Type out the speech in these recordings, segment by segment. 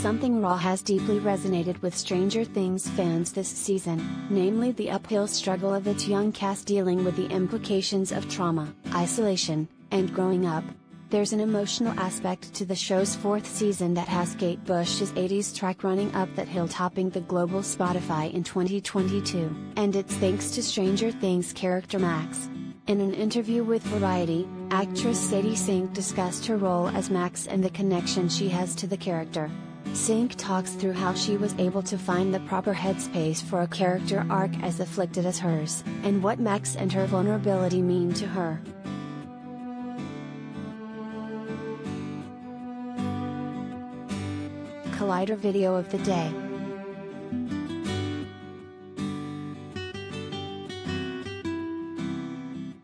Something raw has deeply resonated with Stranger Things fans this season, namely the uphill struggle of its young cast dealing with the implications of trauma, isolation, and growing up. There's an emotional aspect to the show's fourth season that has Kate Bush's 80s track Running Up That Hill topping the global Spotify in 2022, and it's thanks to Stranger Things character Max. In an interview with Variety, actress Sadie Sink discussed her role as Max and the connection she has to the character. Sink talks through how she was able to find the proper headspace for a character arc as afflicted as hers, and what Max and her vulnerability mean to her. Collider video of the day.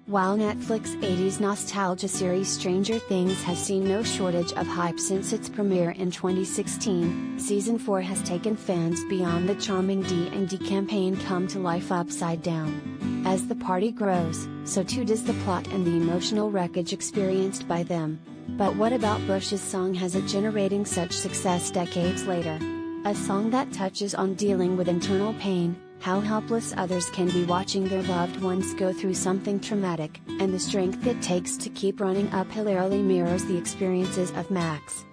While Netflix's 80s nostalgia series Stranger Things has seen no shortage of hype since its premiere in 2016, Season 4 has taken fans beyond the charming D&D campaign come to life upside down. As the party grows, so too does the plot and the emotional wreckage experienced by them. But what about Bush's song has it generating such success decades later? A song that touches on dealing with internal pain, how helpless others can be watching their loved ones go through something traumatic, and the strength it takes to keep running up hilariously mirrors the experiences of Max.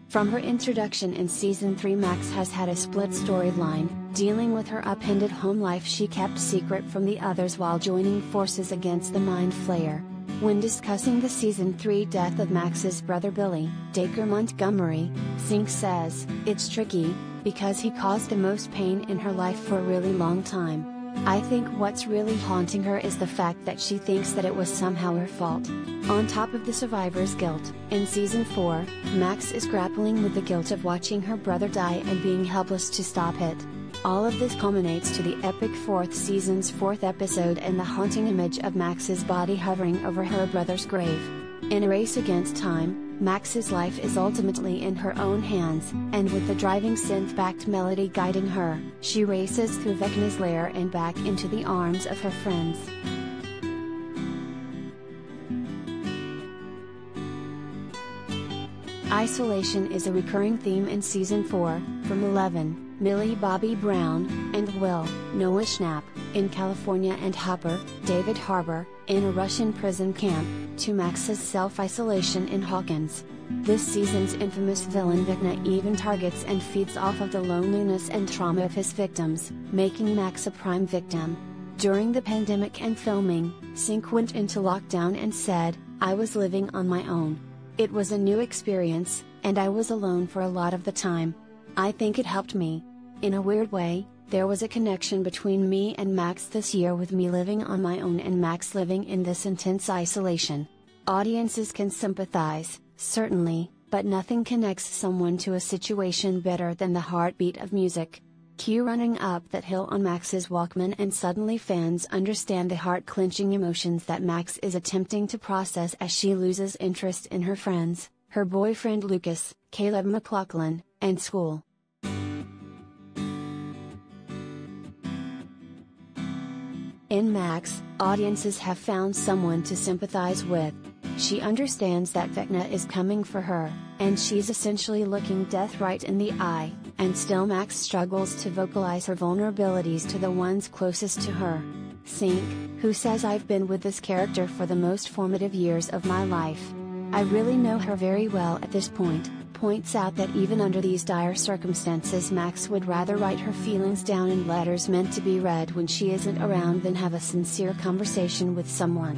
From her introduction in Season 3, Max has had a split storyline, dealing with her upended home life she kept secret from the others while joining forces against the Mind Flayer. When discussing the Season 3 death of Max's brother Billy, Dacre Montgomery, Sink says, "It's tricky, because he caused the most pain in her life for a really long time. I think what's really haunting her is the fact that she thinks that it was somehow her fault." On top of the survivor's guilt, in Season 4, Max is grappling with the guilt of watching her brother die and being helpless to stop it. All of this culminates to the epic fourth season's fourth episode and the haunting image of Max's body hovering over her brother's grave. In a race against time, Max's life is ultimately in her own hands, and with the driving synth-backed melody guiding her, she races through Vecna's lair and back into the arms of her friends. Isolation is a recurring theme in Season 4, from 11, Millie Bobby Brown, and Will, Noah Schnapp, in California and Hopper, David Harbour, in a Russian prison camp, to Max's self-isolation in Hawkins. This season's infamous villain Vecna even targets and feeds off of the loneliness and trauma of his victims, making Max a prime victim. During the pandemic and filming, Sink went into lockdown and said, "I was living on my own. It was a new experience, and I was alone for a lot of the time. I think it helped me. In a weird way, there was a connection between me and Max this year, with me living on my own and Max living in this intense isolation." Audiences can sympathize, certainly, but nothing connects someone to a situation better than the heartbeat of music. Cue Running Up That Hill on Max's Walkman and suddenly fans understand the heart-clenching emotions that Max is attempting to process as she loses interest in her friends, her boyfriend Lucas, Caleb McLaughlin, and school. In Max, audiences have found someone to sympathize with. She understands that Vecna is coming for her, and she's essentially looking death right in the eye, and still Max struggles to vocalize her vulnerabilities to the ones closest to her. Sink, who says, "I've been with this character for the most formative years of my life. I really know her very well at this point," points out that even under these dire circumstances Max would rather write her feelings down in letters meant to be read when she isn't around than have a sincere conversation with someone.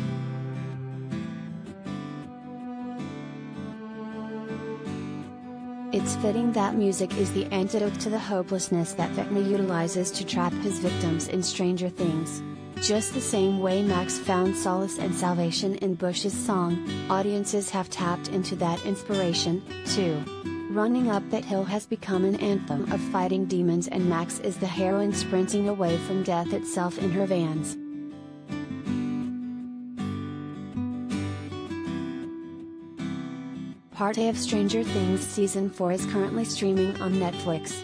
It's fitting that music is the antidote to the hopelessness that Vecna utilizes to trap his victims in Stranger Things. Just the same way Max found solace and salvation in Bush's song, audiences have tapped into that inspiration, too. Running Up That Hill has become an anthem of fighting demons, and Max is the heroine sprinting away from death itself in her vans. Part A of Stranger Things Season 4 is currently streaming on Netflix.